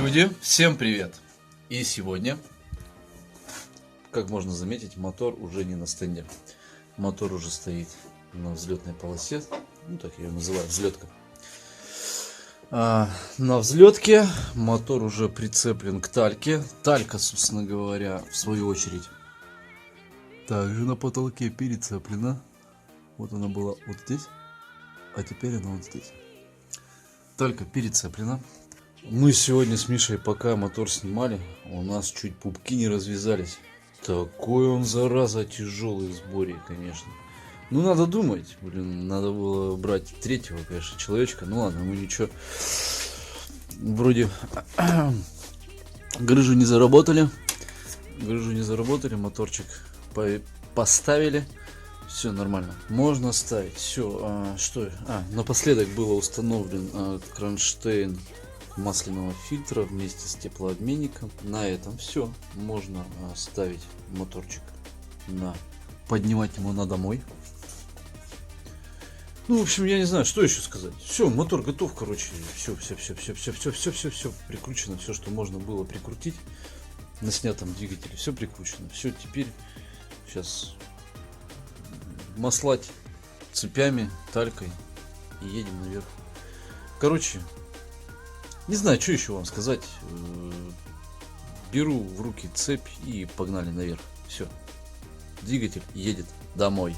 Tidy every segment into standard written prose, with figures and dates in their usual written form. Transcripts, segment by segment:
Люди, всем привет! И сегодня, как можно заметить, мотор уже не на стенде. Мотор уже стоит на взлетной полосе. Ну, так я ее называю, взлетка. На взлетке мотор уже прицеплен к тальке. Талька, собственно говоря, в свою очередь, также на потолке перецеплена. Вот она была вот здесь, а теперь она вот здесь. Талька перецеплена. Мы сегодня с Мишей, пока мотор снимали, у нас чуть пупки не развязались. Такой он, зараза, тяжелый в сборе, конечно. Ну, надо думать, надо было брать третьего, конечно, человечка. Ну ладно, мы ничего, вроде грыжу не заработали. Моторчик поставили. Все нормально, можно ставить. Все, напоследок было установлен кронштейн масляного фильтра вместе с теплообменником. На этом все. Можно ставить моторчик поднимать его на домой. Ну, в общем, я не знаю, что еще сказать. Все, мотор готов, короче. Все прикручено, все, что можно было прикрутить на снятом двигателе. Все прикручено. Все, теперь сейчас маслать цепями, талькой и едем наверх. Короче, не знаю, что еще вам сказать. Беру в руки цепь и погнали наверх. Все. Двигатель едет домой.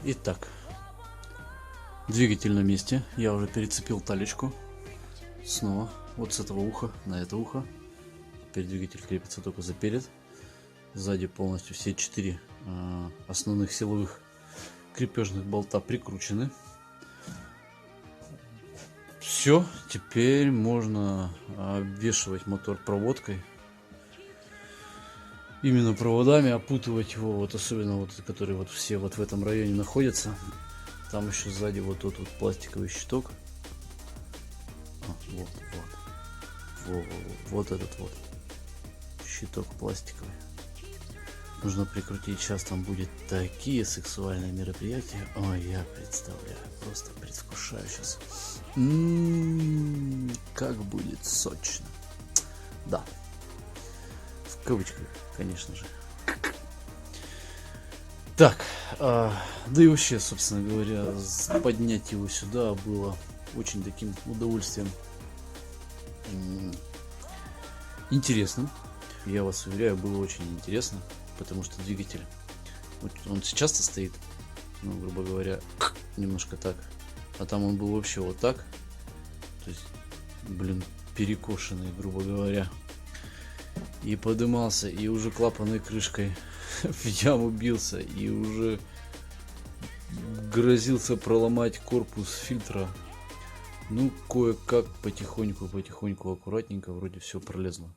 Итак, двигатель на месте. Я уже перецепил талечку. Снова вот с этого уха на это ухо. Теперь двигатель крепится только за перед. Сзади полностью все 4 основных силовых крепежных болта прикручены. Все, теперь можно обвешивать мотор проводкой. Именно проводами опутывать его, вот особенно вот, которые вот все вот в этом районе находятся. Там еще сзади вот тот вот пластиковый щиток. Вот этот вот щиток пластиковый. Нужно прикрутить. Сейчас там будет такие сексуальные мероприятия. Ой, я представляю, просто предвкушаю сейчас. Как будет сочно. Да. В кавычках, конечно же. Так, да и вообще, собственно говоря, поднять его сюда было очень таким удовольствием интересным. Я вас уверяю, было очень интересно, потому что двигатель, он сейчас-то стоит, ну, грубо говоря, немножко так, а там он был вообще вот так, то есть, перекошенный, грубо говоря. И подымался, и уже клапанной крышкой в яму бился, и уже грозился проломать корпус фильтра. Ну, кое-как потихоньку, аккуратненько, вроде все пролезло.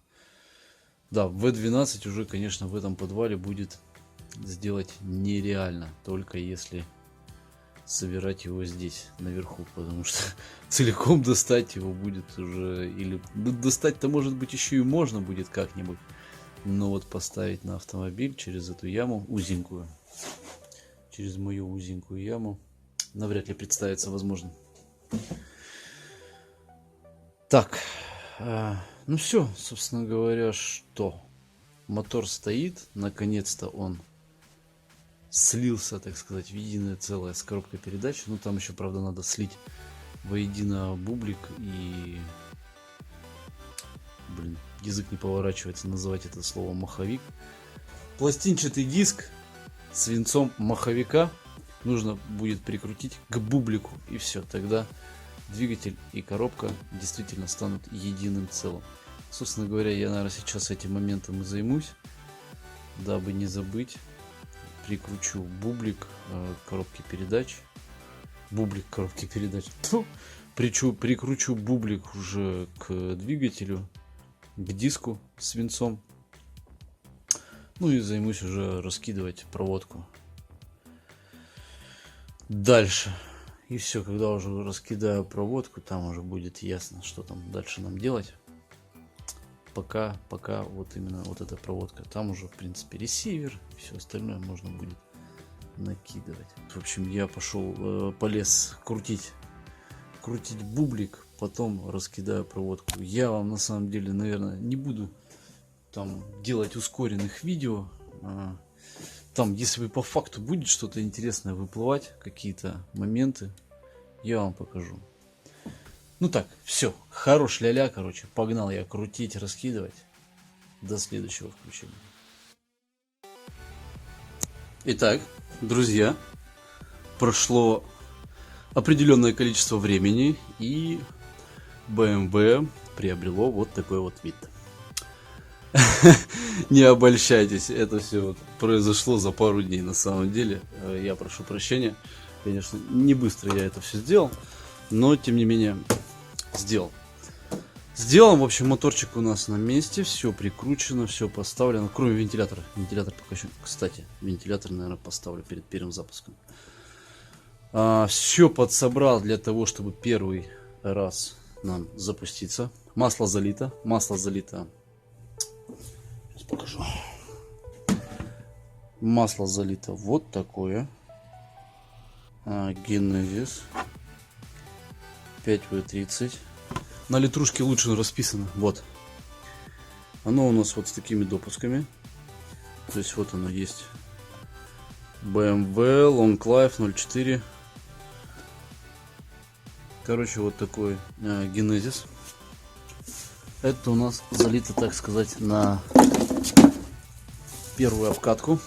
Да, V12 уже, конечно, в этом подвале будет сделать нереально, только если собирать его здесь, наверху, потому что целиком достать его будет уже, или достать-то, может быть, еще и можно будет как-нибудь, но вот поставить на автомобиль через эту яму узенькую, через мою узенькую яму, навряд ли представится возможным. Так, ну все, собственно говоря, что мотор стоит, наконец-то он слился, так сказать, в единое целое с коробкой передач. Ну, там еще, правда, надо слить воедино бублик и... язык не поворачивается называть это слово маховик. Пластинчатый диск с венцом маховика нужно будет прикрутить к бублику. И все, тогда двигатель и коробка действительно станут единым целым. Собственно говоря, я, наверное, сейчас этим моментом и займусь, дабы не забыть. Прикручу бублик коробки передач бублик коробки передач. Тьфу. Прикручу бублик уже к двигателю, к диску с свинцом. Ну и займусь уже раскидывать проводку дальше. И все, когда уже раскидаю проводку, там уже будет ясно, что там дальше нам делать. Пока вот именно вот эта проводка. Там уже, в принципе, ресивер, все остальное можно будет накидывать. В общем, я полез крутить бублик, потом раскидаю проводку. Я вам на самом деле, наверное, не буду там делать ускоренных видео. Там, если по факту будет что-то интересное выплывать, какие-то моменты, я вам покажу. Ну так, все, хорош ля-ля, короче, погнал я крутить, раскидывать. До следующего включения. Итак, друзья, прошло определенное количество времени, и BMW приобрело вот такой вот вид. Не обольщайтесь, это все вот произошло за пару дней на самом деле. Я прошу прощения, конечно, не быстро я это все сделал, но тем не менее сделал. Сделан, в общем, моторчик у нас на месте, все прикручено, все поставлено, кроме вентилятора. Вентилятор пока еще, кстати, вентилятор, наверное, поставлю перед первым запуском. Все подсобрал для того, чтобы первый раз нам запуститься. Масло залито. Сейчас покажу. Масло залито вот такое. Genesis 5W30. На литрушке лучше расписано. Вот. Оно у нас вот с такими допусками. То есть вот оно есть. BMW Long Life 04. Короче, вот такой Genesis. Это у нас залито, так сказать, на первую обкатку.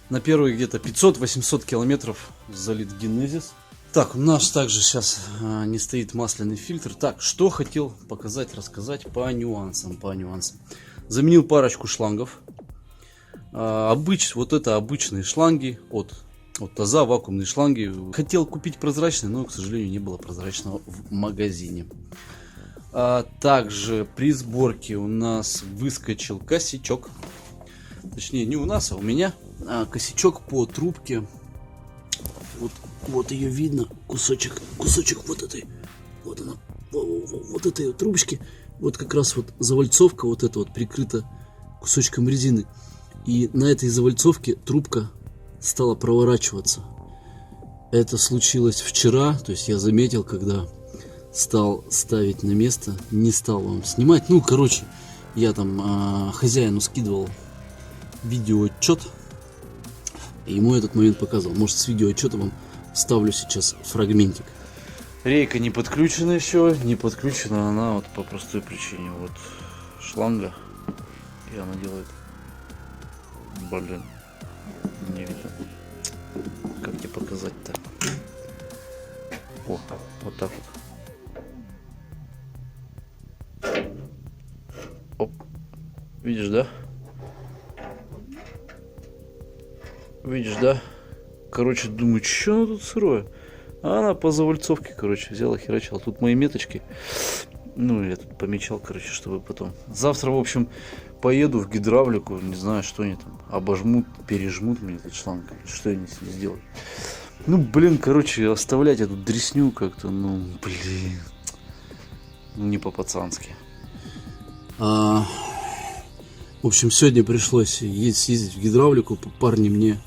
На первые где-то 500-800 километров залит Genesis. Так, у нас также сейчас не стоит масляный фильтр. Так, что хотел показать, рассказать по нюансам. Заменил парочку шлангов. Вот это обычные шланги от ТАЗа, вакуумные шланги. Хотел купить прозрачные, но, к сожалению, не было прозрачного в магазине. Также при сборке у нас выскочил косячок. Точнее, не у нас, а у меня. Косячок по трубке. Вот ее видно, кусочек вот этой, вот она, вот этой вот трубочки, вот как раз вот завальцовка вот эта вот прикрыта кусочком резины, и на этой завальцовке трубка стала проворачиваться. Это случилось вчера, то есть я заметил, когда стал ставить на место, не стал вам снимать, ну короче, я там хозяину скидывал видеоотчет, и ему этот момент показывал. Может, с видеоотчета вам вставлю сейчас фрагментик. Рейка не подключена еще, не подключена она вот по простой причине. Вот шланга, и она делает, блин, не видно, как тебе показать-то. О, вот так вот. Оп, видишь, да? Видишь, да? Короче, думаю, что оно тут сырое? А она по завальцовке, короче, взяла, херачила. Тут мои меточки. Ну, я тут помечал, короче, чтобы потом. Завтра, в общем, поеду в гидравлику. Не знаю, что они там обожмут, пережмут мне этот шланг. Что они с ней сделают. Ну, блин, короче, оставлять эту дресню как-то, ну, блин. Ну, не по-пацански. В общем, сегодня пришлось съездить в гидравлику. Парни мне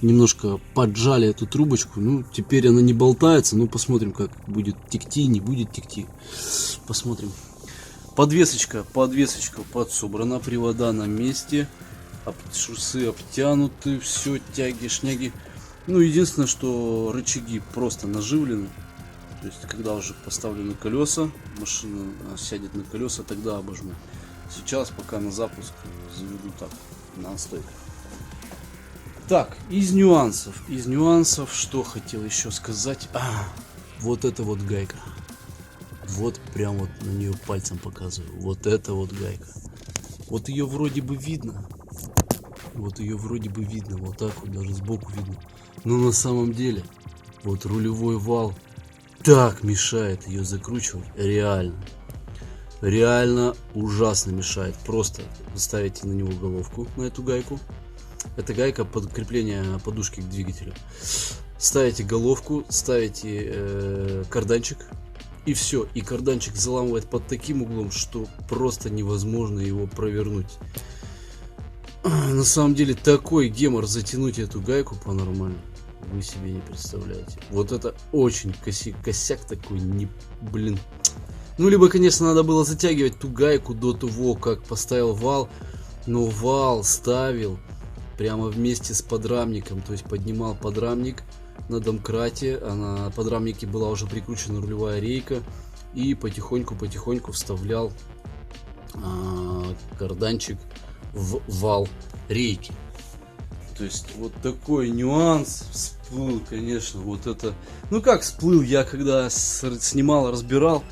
немножко поджали эту трубочку. Ну, теперь она не болтается. Ну, посмотрим, как будет текти, не будет текти. Посмотрим. Подвесочка подсобрана. Привода на месте. Шурсы обтянуты. Все, тяги, шняги. Ну, единственное, что рычаги просто наживлены. То есть, когда уже поставлены колеса, машина сядет на колеса, тогда обожму. Сейчас, пока на запуск, заведу так, на стойках. Так, из нюансов, что хотел еще сказать. Вот это вот гайка. Вот прям вот на нее пальцем показываю. Вот это вот гайка. Вот ее вроде бы видно. Вот так вот даже сбоку видно. Но на самом деле Вот рулевой вал так мешает ее закручивать. Реально. Реально ужасно мешает. Просто вы ставите на него головку, на эту гайку. Это гайка под крепление подушки к двигателю. Ставите головку, ставите карданчик. И все. И карданчик заламывает под таким углом, что просто невозможно его провернуть. На самом деле такой гемор затянуть эту гайку по-нормальному вы себе не представляете. Вот это очень косяк такой, не, блин. Ну, либо, конечно, надо было затягивать ту гайку до того, как поставил вал. Но вал ставил прямо вместе с подрамником. То есть поднимал подрамник на домкрате. А на подрамнике была уже прикручена рулевая рейка. И потихоньку вставлял карданчик в вал рейки. То есть вот такой нюанс всплыл, конечно. Вот это... Ну как всплыл? Я когда снимал, разбирал...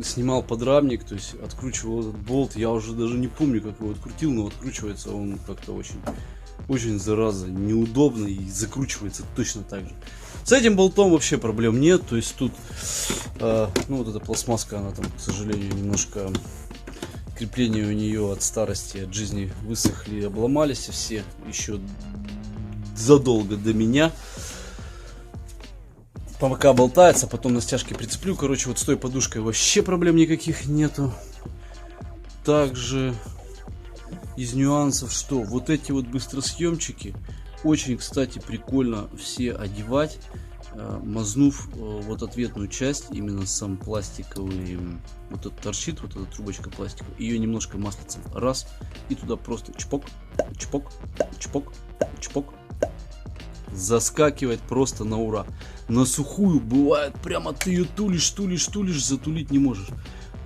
снимал подрамник, то есть откручивал этот болт, я уже даже не помню, как его открутил, но откручивается он как-то очень зараза, неудобно и закручивается точно так же. С этим болтом вообще проблем нет, то есть тут, ну вот эта пластмасска, она там, к сожалению, немножко крепления у нее от старости, от жизни высохли, обломались все еще задолго до меня. Пока болтается, потом на стяжке прицеплю. Короче, вот с той подушкой вообще проблем никаких нету. Также из нюансов, что вот эти вот быстросъемчики очень, кстати, прикольно все одевать, мазнув вот ответную часть, именно сам пластиковый, вот этот торчит, вот эта трубочка пластиковая, ее немножко маслицем раз, и туда просто чпок, чпок, чпок, чпок. Заскакивает просто на ура. На сухую бывает, прямо ты ее тулишь, затулить не можешь.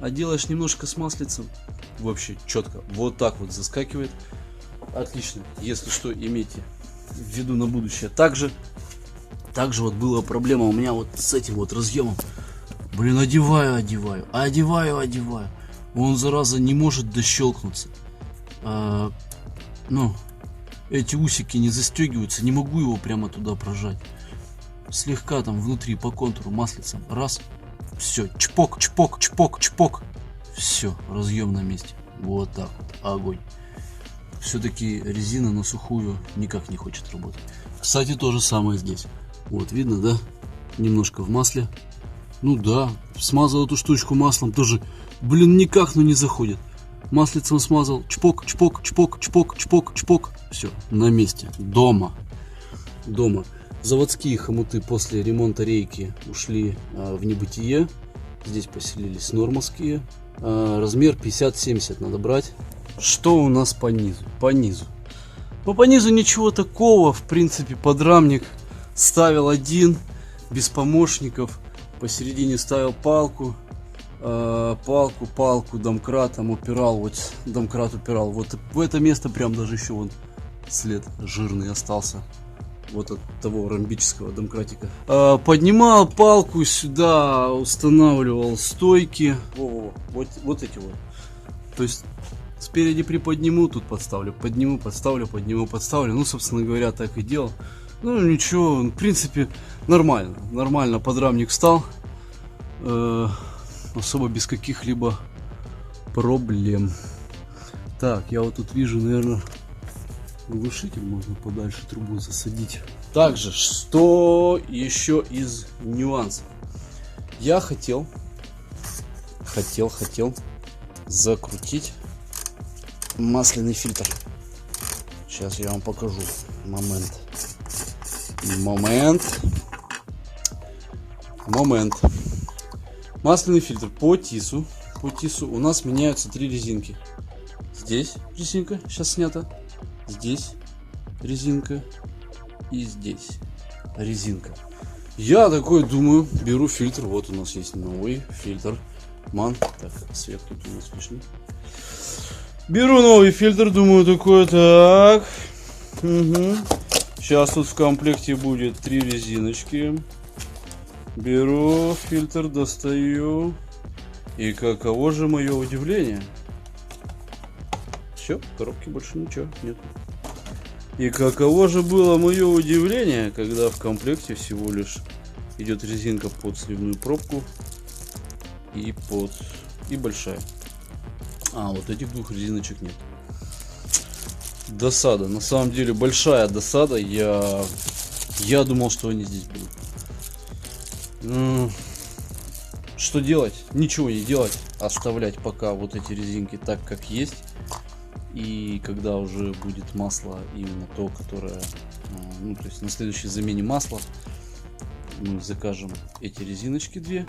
А делаешь немножко с маслицем, вообще четко. Вот так вот заскакивает. Отлично. Если что, имейте в виду на будущее. Также вот была проблема у меня вот с этим вот разъемом. Блин, одеваю. Он, зараза, не может дощелкнуться. Ну, эти усики не застегиваются, не могу его прямо туда прожать. Слегка там внутри по контуру маслицем. Раз. Все. Чпок. Все. Разъем на месте. Вот так вот. Огонь. Все-таки резина на сухую никак не хочет работать. Кстати, то же самое здесь. Вот, видно, да? Немножко в масле. Ну да. Смазал эту штучку маслом. Тоже, блин, никак, но не заходит. Маслицем смазал. Чпок. Все. На месте. Дома. Заводские хомуты после ремонта рейки ушли в небытие. Здесь поселились нормовские. Размер 50-70 надо брать. Что у нас по низу? По низу ничего такого. В принципе, подрамник ставил один, без помощников. Посередине ставил палку, домкратом упирал. Вот домкрат упирал. Вот в это место прям даже еще вон след жирный остался. Вот от того ромбического домкратика. Поднимал палку сюда, устанавливал стойки. Вот эти вот. То есть спереди приподниму, тут подставлю. Подниму, подставлю. Ну, собственно говоря, так и делал. Ну, ничего, в принципе, нормально. Нормально подрамник встал. Особо без каких-либо проблем. Так, я вот тут вижу, наверное... Глушитель можно подальше трубу засадить. Также, что еще из нюансов? Я хотел закрутить масляный фильтр. Сейчас я вам покажу. Момент. Масляный фильтр по ТИСу. У нас меняются 3 резинки. Здесь резинка сейчас снята. Здесь резинка и здесь резинка. Я такой думаю, беру фильтр. Вот у нас есть новый фильтр MAN. Так, свет тут у нас лишний. Беру новый фильтр, думаю, такой, так. Угу. Сейчас тут в комплекте будет 3 резиночки. Беру фильтр, достаю. И каково же мое удивление? Все, в коробке больше ничего нет. И каково же было мое удивление, когда в комплекте всего лишь идет резинка под сливную пробку и большая. А вот этих двух резиночек нет. Досада, на самом деле большая досада. Я думал, что они здесь будут. Что делать? Ничего не делать. Оставлять пока вот эти резинки так, как есть. И когда уже будет масло, именно то, которое, ну, то есть на следующей замене масла, мы закажем эти резиночки две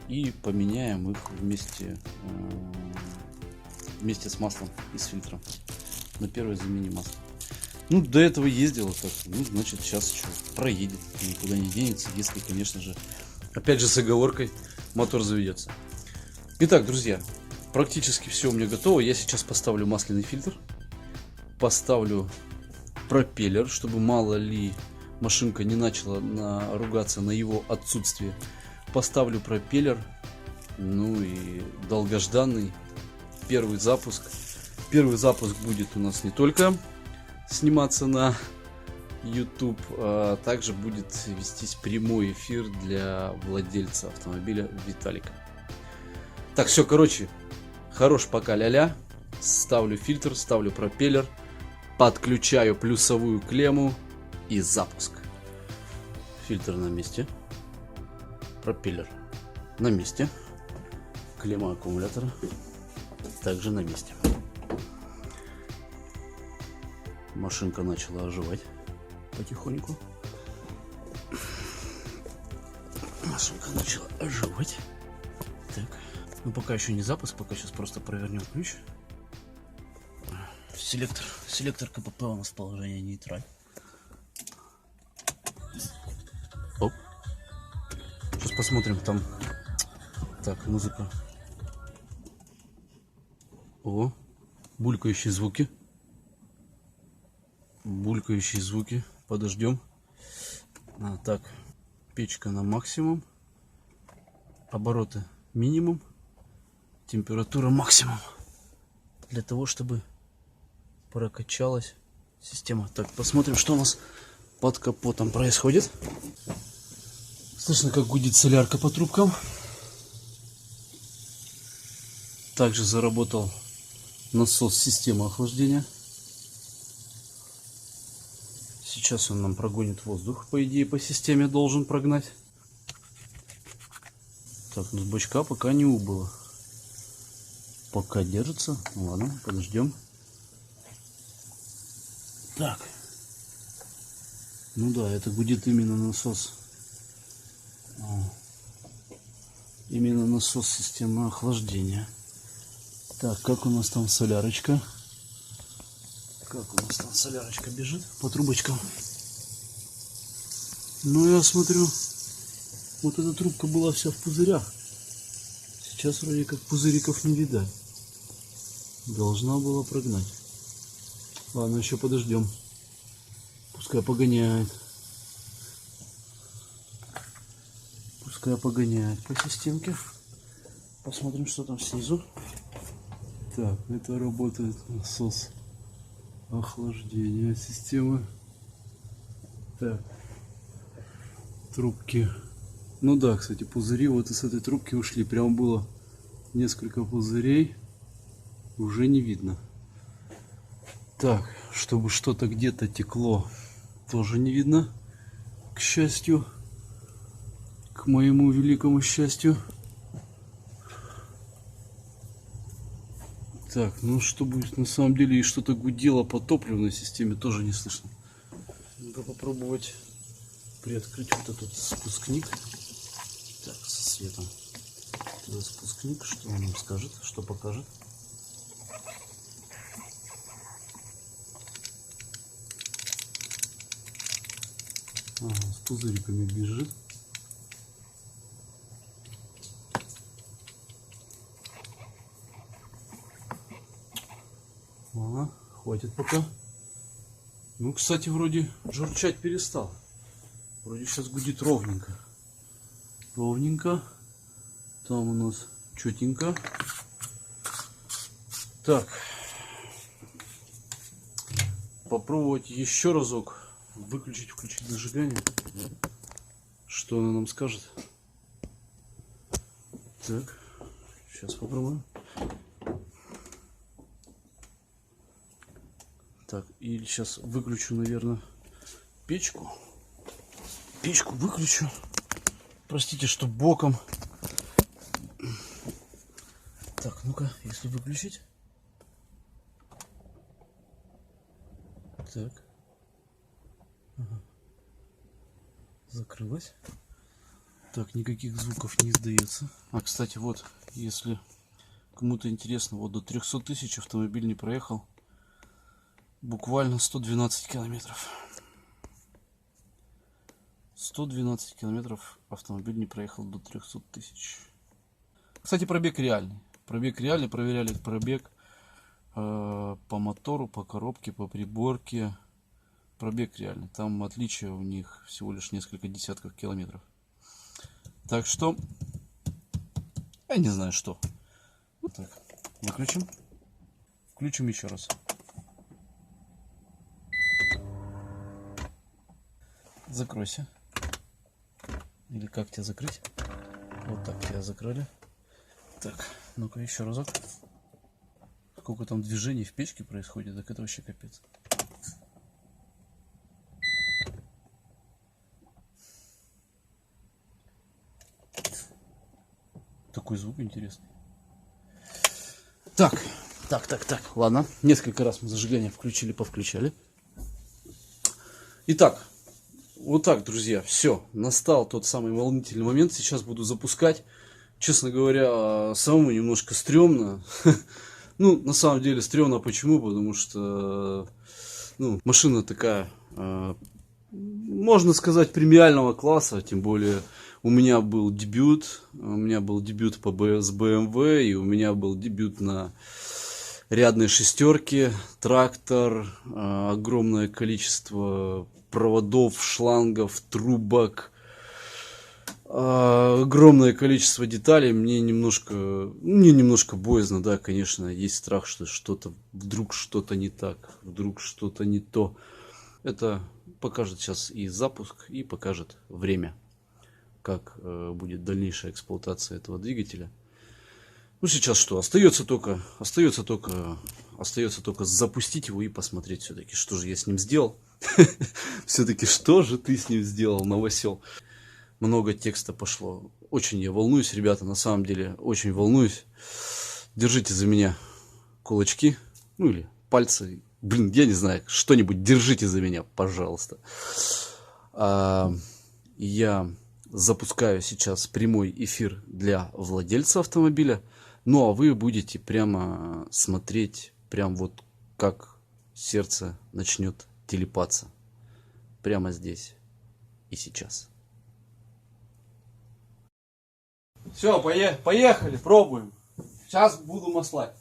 и поменяем их вместе с маслом и с фильтром на первой замене масла. Ну, до этого ездила так, ну, значит, сейчас что, проедет, никуда не денется, если, конечно же, опять же с оговоркой, мотор заведется. Итак, друзья, практически все у меня готово. Я сейчас поставлю масляный фильтр, поставлю пропеллер, чтобы мало ли машинка не начала ругаться на его отсутствие. Поставлю пропеллер, ну и долгожданный первый запуск. Первый запуск будет у нас не только сниматься на YouTube, а также будет вестись прямой эфир для владельца автомобиля Виталика. Так, все, короче, хорош пока ля-ля. Ставлю фильтр, ставлю пропеллер, подключаю плюсовую клемму и запуск. Фильтр на месте, пропеллер на месте, клемма аккумулятора также на месте. Машинка начала оживать потихоньку. Машинка начала оживать. Так, ну пока еще не запуск, пока сейчас просто провернем ключ. Селектор КПП у нас в положении нейтраль. Оп. Сейчас посмотрим там. Так, музыка. О, булькающие звуки. Булькающие звуки. Подождем. Так, печка на максимум. Обороты минимум. Температура максимум. Для того, чтобы прокачалась система. Так, посмотрим, что у нас под капотом происходит. Слышно, как гудит солярка по трубкам. Также заработал насос системы охлаждения. Сейчас он нам прогонит воздух, по идее, по системе должен прогнать. Так, ну с бачка пока не убыло. Пока держится. Ладно, подождем. Так. Ну да, это гудит именно насос. Именно насос системы охлаждения. Так, как у нас там солярочка? Как у нас там солярочка бежит по трубочкам? Ну, я смотрю, вот эта трубка была вся в пузырях. Сейчас вроде как пузыриков не видать. Должна была прогнать. Ладно, еще подождем. Пускай погоняет. Пускай погоняет по системке. Посмотрим, что там снизу. Так, это работает насос охлаждения системы. Так, трубки. Ну да, кстати, пузыри вот из этой трубки ушли. Прям было несколько пузырей. Уже не видно. Так, чтобы что-то где-то текло, тоже не видно. К счастью. К моему великому счастью. Так, ну что будет на самом деле, и что-то гудело по топливной системе, тоже не слышно. Надо попробовать приоткрыть вот этот спускник. Так, со светом. Это спускник, что он нам скажет, что покажет. Ага, с пузыриками бежит. Ага, хватит пока. Ну, кстати, вроде журчать перестал. Вроде сейчас гудит ровненько. Ровненько. Там у нас четенько. Так. попробовать еще разок выключить, включить зажигание. Что она нам скажет? Так, сейчас попробуем. Так, или сейчас выключу, наверное, печку. Печку выключу. Простите, что боком. Так, ну-ка, если выключить. Так. Ага. Закрылась. Так, никаких звуков не издается. А, кстати, вот, если кому-то интересно, вот до 300 тысяч автомобиль не проехал. Буквально 112 километров. 112 километров автомобиль не проехал до 300 тысяч. Кстати, пробег реальный. Пробег реальный, проверяли пробег по мотору, по коробке, по приборке. Пробег реальный. Там отличие у них всего лишь несколько десятков километров. Так что, я не знаю что. Вот так. Выключим. Включим еще раз. Закройся. Или как тебя закрыть? Вот так тебя закрыли. Так, ну-ка еще разок. Сколько там движений в печке происходит, так это вообще капец. Такой звук интересный. Так, ладно. Несколько раз мы зажигание включили, повключали. Итак, вот так, друзья, все. Настал тот самый волнительный момент. Сейчас буду запускать. Честно говоря, самому немножко стрёмно. Ну, на самом деле стрёмно. Почему? Потому что, ну, машина такая, можно сказать, премиального класса. Тем более у меня был дебют. У меня был дебют с BMW. И у меня был дебют на рядной шестерке. Трактор. Огромное количество проводов, шлангов, трубок. Огромное количество деталей. Мне немножко боязно, да, конечно. Есть страх, что вдруг что-то не так, вдруг что-то не то. Это покажет сейчас и запуск, и покажет время, как будет дальнейшая эксплуатация этого двигателя. Ну, сейчас что? Остается только запустить его и посмотреть все-таки, что же я с ним сделал. Все-таки, что же ты с ним сделал, новосел? Много текста пошло. Очень я волнуюсь, ребята, на самом деле, очень волнуюсь. Держите за меня кулачки, ну или пальцы. Блин, я не знаю, что-нибудь держите за меня, пожалуйста. Я запускаю сейчас прямой эфир для владельца автомобиля. Ну, а вы будете прямо смотреть, прям вот как сердце начнет телепаться. Прямо здесь и сейчас. Все, поехали, пробуем. Сейчас буду маслать.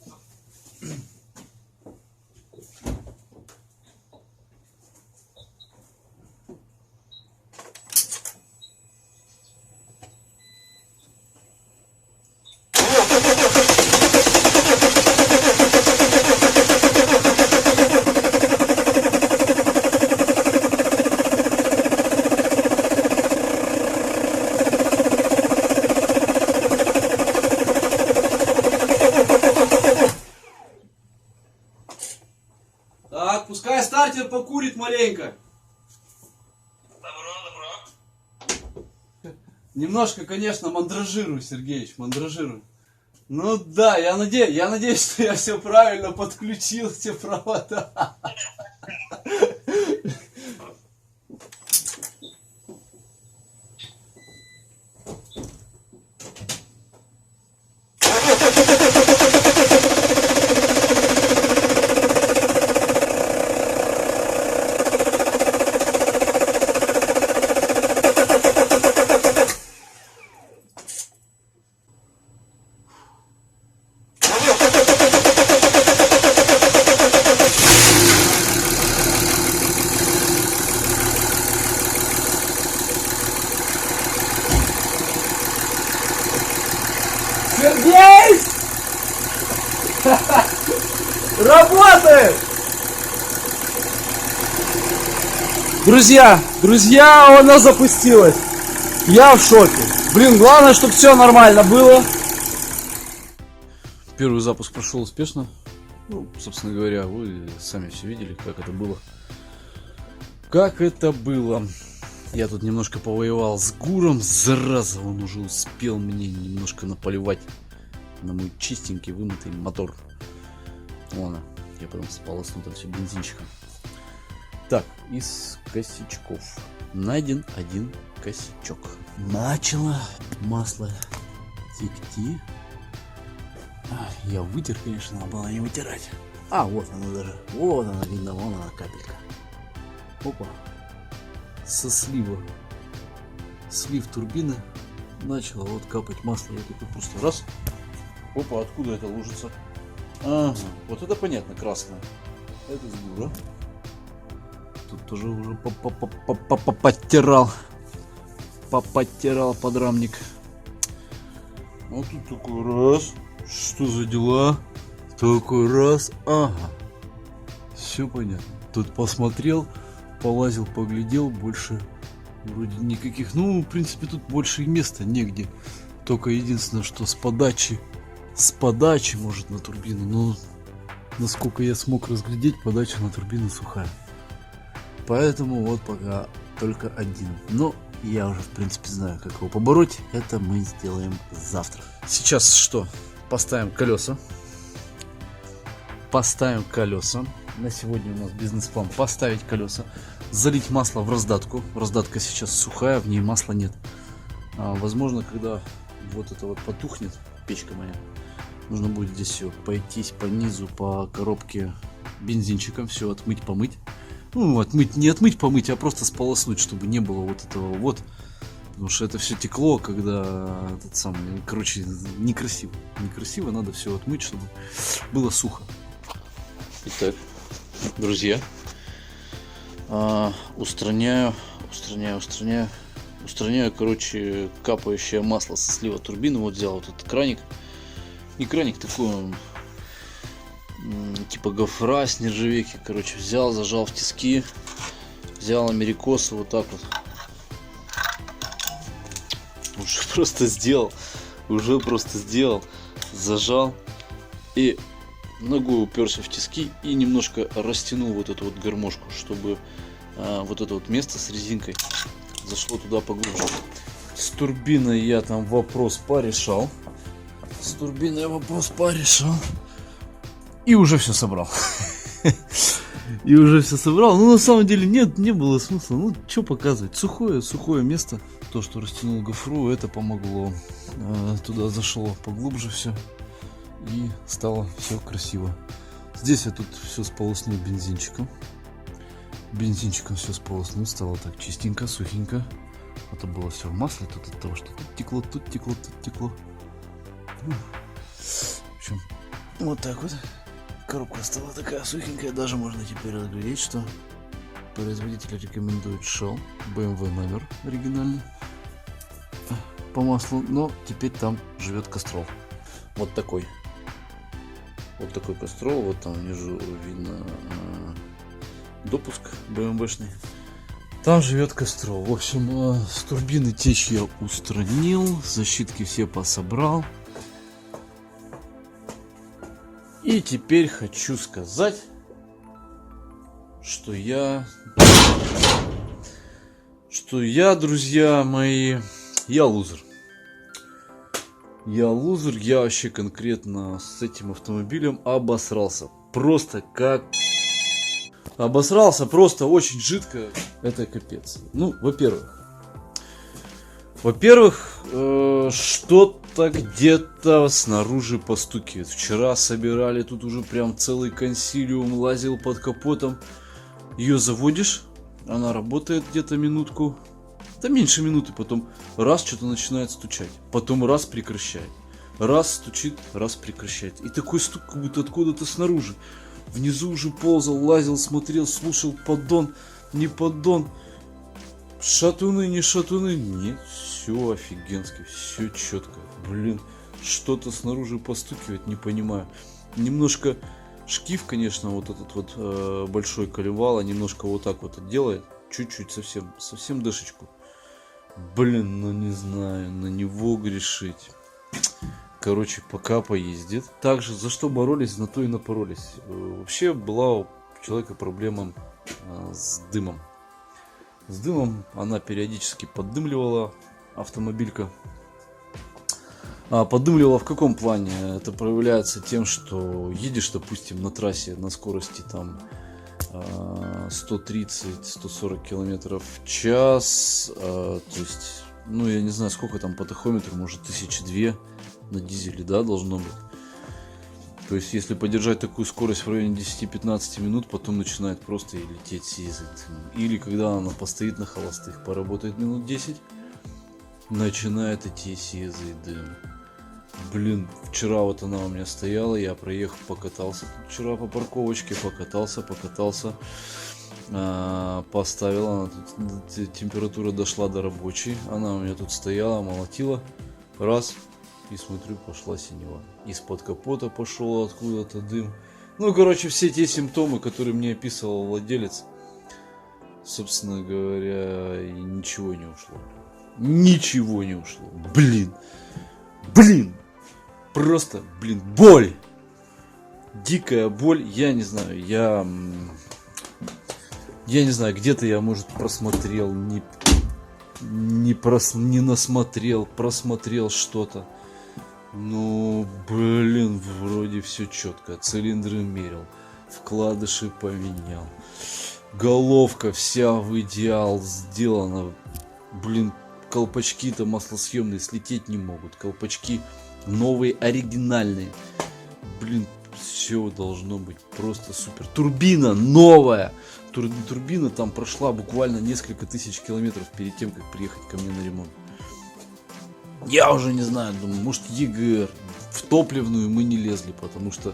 Так, пускай стартер покурит маленько. Добро. Немножко, конечно, мандражирую, Сергеич, мандражирую. Ну да, я надеюсь, что я все правильно подключил, все провода. Сергей! Работает! Друзья, она запустилась. Я в шоке. Блин, главное, чтобы все нормально было. Первый запуск прошел успешно. Ну, собственно говоря, вы сами все видели, как это было. Я тут немножко повоевал с Гуром, зараза, он уже успел мне немножко наполивать на мой чистенький вымытый мотор. Ладно, я потом сполосну там все бензинчиком. Так, из косячков найден один косячок. Начало масло текти. Я вытер, конечно, надо было не вытирать. Вот оно даже. Вот она видно, вон она капелька. Опа. Со слива. Слив турбины. Начало вот капать масло. Я такой просто раз. Опа, откуда это лужится? Ага, вот это понятно, красное. Это с Гура. Тут тоже уже подтирал подрамник. Вот тут такой раз. Что за дела? Такой раз. Ага. Все понятно. Тут посмотрел, полазил, поглядел. Больше вроде никаких. Ну, в принципе, тут больше и места негде. Только единственное, что с подачи может на турбину. Но насколько я смог разглядеть, подача на турбину сухая. Поэтому вот пока только один. Но я уже в принципе знаю, как его побороть. Это мы сделаем завтра. Сейчас что? Поставим колеса. На сегодня у нас бизнес-план поставить колеса. Залить масло в раздатку. Раздатка сейчас сухая, в ней масла нет. Возможно, когда вот это вот потухнет, печка моя, нужно будет здесь все пройтись по низу, по коробке бензинчиком, все отмыть, помыть. Ну, не отмыть, помыть, а просто сполоснуть, чтобы не было вот этого вот. Потому что это все текло, когда короче, некрасиво. Некрасиво, надо все отмыть, чтобы было сухо. Итак, друзья, устраняю, короче, капающее масло со слива турбины. Вот взял вот этот краник. Не краник, такой он, типа гофра с нержавейки, короче, взял, зажал в тиски, взял америкосы, вот так вот. Уже просто сделал, зажал и ногой уперся в тиски и немножко растянул вот эту вот гармошку, чтобы вот это вот место с резинкой зашло туда поглубже. С турбиной я там вопрос порешал. И уже все собрал. Ну, на самом деле, не было смысла. Ну, что показывать? Сухое место. То, что растянул гофру, это помогло. Туда зашло поглубже все. И стало все красиво. Здесь я тут все сполоснул бензинчиком. Все сполоснул. Стало так чистенько, сухенько. Это было все в масле. Тут от того, что тут текло. В общем, вот так вот. Коробка стала такая сухенькая. Даже можно теперь разглядеть, что производитель рекомендует Shell. BMW номер оригинальный. По маслу. Но теперь там живет Castrol. Вот такой Castrol. Вот там внизу видно допуск BMW-шный. Там живет Castrol. В общем, с турбины течь я устранил. Защитки все пособрал. И теперь хочу сказать, что я, друзья мои, я лузер. Я вообще конкретно с этим автомобилем обосрался. Просто очень жидко. Это капец. Ну, во-первых, что-то где-то снаружи постукивает. Вчера собирали, тут уже прям целый консилиум лазил под капотом. Ее заводишь, она работает где-то минутку. Да меньше минуты, потом раз что-то начинает стучать. Потом раз прекращает. Раз стучит, раз прекращает. И такой стук, как будто откуда-то снаружи. Внизу уже ползал, лазил, смотрел, слушал, поддон, не поддон. Шатуны, не шатуны. Нет, все офигенски, все четко. Блин, что-то снаружи постукивает, не понимаю. Немножко шкив, конечно, вот этот вот большой колевало, немножко вот так вот делает. чуть-чуть, совсем дышечку. Блин, ну не знаю, на него грешить. Короче, пока поездит. Также за что боролись, на то и напоролись. Вообще была у человека проблема с дымом. С дымом она периодически поддымливала, автомобилька. А поддымливала в каком плане? Это проявляется тем, что едешь, допустим, на трассе на скорости там 130-140 километров в час. То есть, ну я не знаю, сколько там по тахометру, может 1002 на дизеле, да, должно быть. То есть, если подержать такую скорость в районе 10-15 минут, потом начинает просто лететь сизый дым. Или когда она постоит на холостых, поработает минут 10, начинает идти сизый дым. Блин, вчера вот она у меня стояла, я проехал, покатался вчера по парковочке, покатался, поставила, она тут, температура дошла до рабочей, она у меня тут стояла, молотила, раз, и смотрю, пошла синева. Из-под капота пошел откуда-то дым. Ну, короче, все те симптомы, которые мне описывал владелец, собственно говоря, и ничего не ушло. Ничего не ушло. Блин. Просто, блин, боль. Дикая боль. Я не знаю, я не знаю, где-то я, может, просмотрел, не насмотрел, просмотрел что-то. Ну, блин, вроде все четко. Цилиндры мерил, вкладыши поменял. Головка вся в идеал сделана. Блин, колпачки-то маслосъемные слететь не могут. Колпачки новые, оригинальные. Блин, все должно быть просто супер. Турбина новая. Турбина там прошла буквально несколько тысяч километров перед тем, как приехать ко мне на ремонт. Я уже не знаю, думаю, может ЕГР. В топливную мы не лезли, потому что,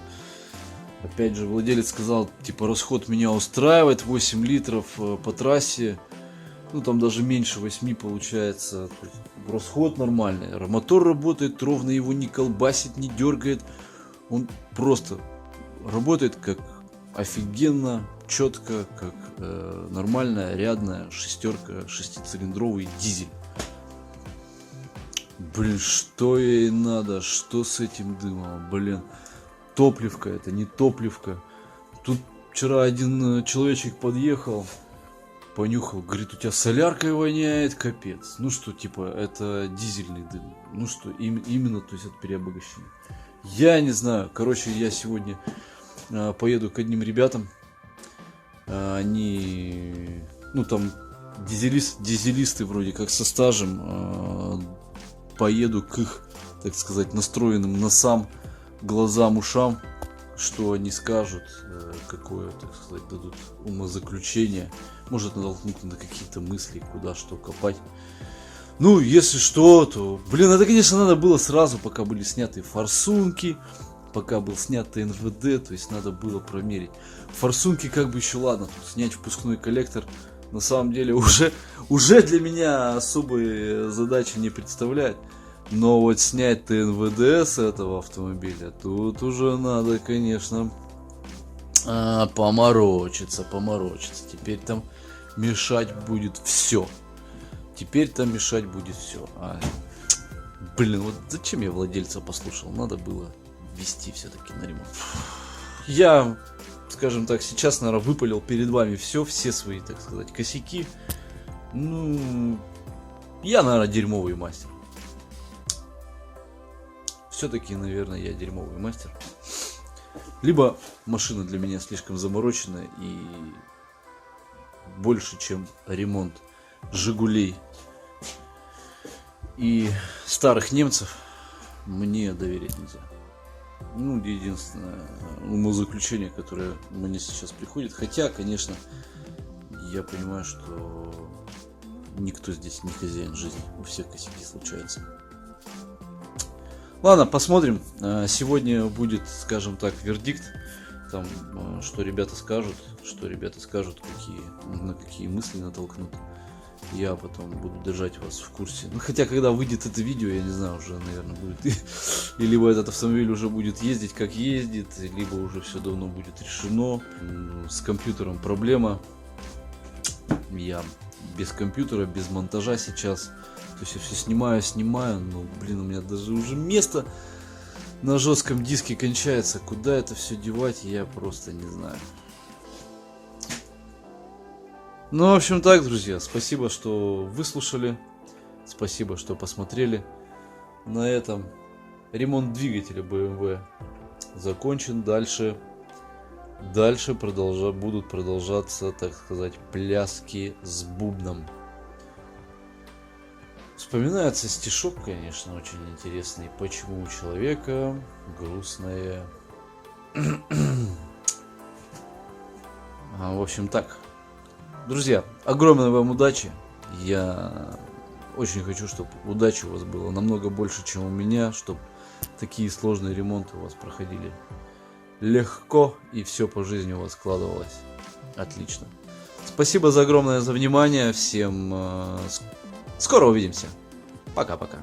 опять же, владелец сказал, типа, расход меня устраивает, 8 литров по трассе. Ну, там даже меньше 8 получается. Расход нормальный. Мотор работает ровно, его не колбасит, не дергает. Он просто работает как офигенно, четко, как нормальная, рядная шестерка, шестицилиндровый дизель. Блин, что ей надо? Что с этим дымом? Блин, топливка это, не топливка. Тут вчера один человечек подъехал, понюхал, говорит, у тебя соляркой воняет, капец. Ну что, типа, это дизельный дым. Ну что, именно, то есть это переобогащение. Я не знаю. Короче, я сегодня поеду к одним ребятам. Они, ну там, дизелисты вроде как со стажем. Поеду к их, так сказать, настроенным носам, глазам, ушам. Что они скажут, какое, так сказать, дадут умозаключение. Может натолкнуть на какие-то мысли, куда что копать. Ну, если что, то... Блин, это, конечно, надо было сразу, пока были сняты форсунки, пока был снят НВД, то есть надо было промерить. Форсунки как бы еще ладно, тут снять впускной коллектор, на самом деле уже для меня особой задачи не представляет. Но вот снять НВД с этого автомобиля, тут уже надо, конечно, поморочиться. Теперь там мешать будет все. Блин, вот зачем я владельца послушал? Надо было вести все-таки на ремонт. Я, скажем так, сейчас, наверное, выпалил перед вами все свои, так сказать, косяки. Ну, я, наверное, дерьмовый мастер. Все-таки, наверное, я дерьмовый мастер. Либо машина для меня слишком заморочена и больше, чем ремонт Жигулей и старых немцев, мне доверить нельзя. Ну, единственное умозаключение, которое мне сейчас приходит. Хотя, конечно, я понимаю, что никто здесь не хозяин жизни. У всех косяки случаются. Ладно, посмотрим. Сегодня будет, скажем так, вердикт. Там, что ребята скажут, на какие мысли натолкнут. Я потом буду держать вас в курсе. Ну, хотя, когда выйдет это видео, я не знаю, уже, наверное, будет. И либо этот автомобиль уже будет ездить, как ездит, либо уже все давно будет решено. С компьютером проблема. Я без компьютера, без монтажа сейчас. То есть я все снимаю, но, блин, у меня даже уже место на жестком диске кончается. Куда это все девать, я просто не знаю. Ну, в общем так, друзья, спасибо, что выслушали. Спасибо, что посмотрели. На этом ремонт двигателя BMW закончен. Дальше будут продолжаться, так сказать, пляски с бубном. Вспоминается стишок, конечно, очень интересный. Почему у человека грустное... В общем так. Друзья, огромной вам удачи. Я очень хочу, чтобы удачи у вас было намного больше, чем у меня, чтобы такие сложные ремонты у вас проходили легко и все по жизни у вас складывалось отлично. Спасибо за огромное за внимание. Всем скоро увидимся. Пока-пока.